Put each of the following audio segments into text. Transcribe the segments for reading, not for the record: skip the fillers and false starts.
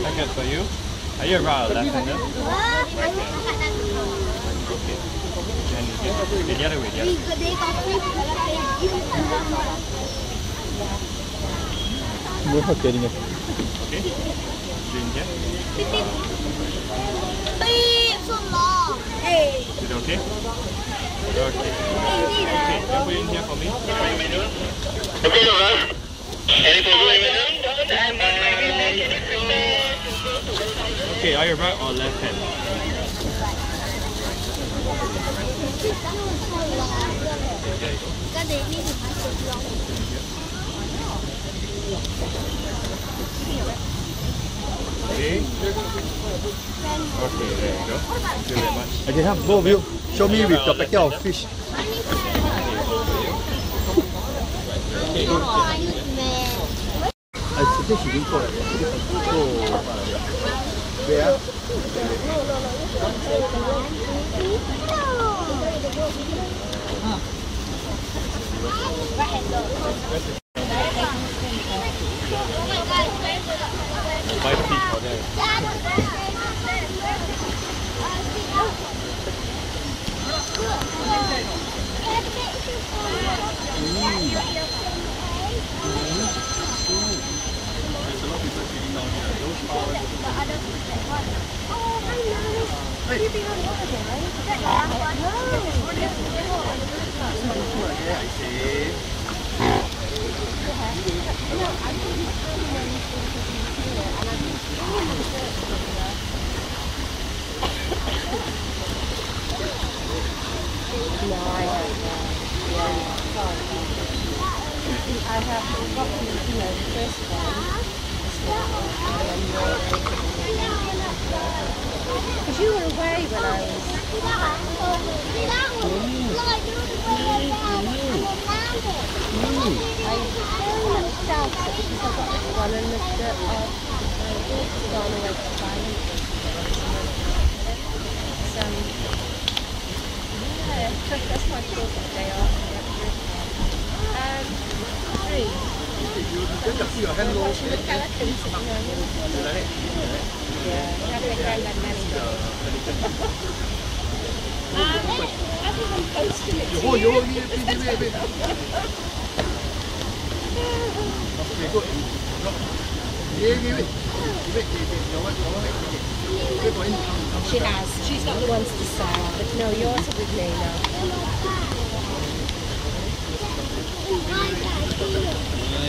Packet for you. Are you a right or left-hander? Okay. And the other way, the other way. Okay. Drink here. Is it okay? Okay. Okay, you put in here for me. Okay, any okay, are you right or left hand? There you go. Okay. Okay, there you go. Thank you very much. I can have both of you. Show me with the packet of fish. I think she didn't go. Where? Buy fish for them. I have forgotten, the first one. Because you were away when I was... I doubt it because I got this one and my daughter's gone away to buy it. So, yeah, that's my daughter's day off. Three. Watching the Pelicans at the moment. Yeah, having a granddad nanny. Everyone posting it to you. She has. She's not the ones to sell, but no, yours are with me now.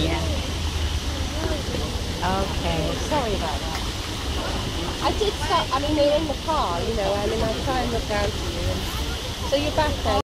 Yeah. Okay, sorry about that. I did start, I mean, they're in the car, you know, I mean, I'll try and look down to you. And, so you're back then?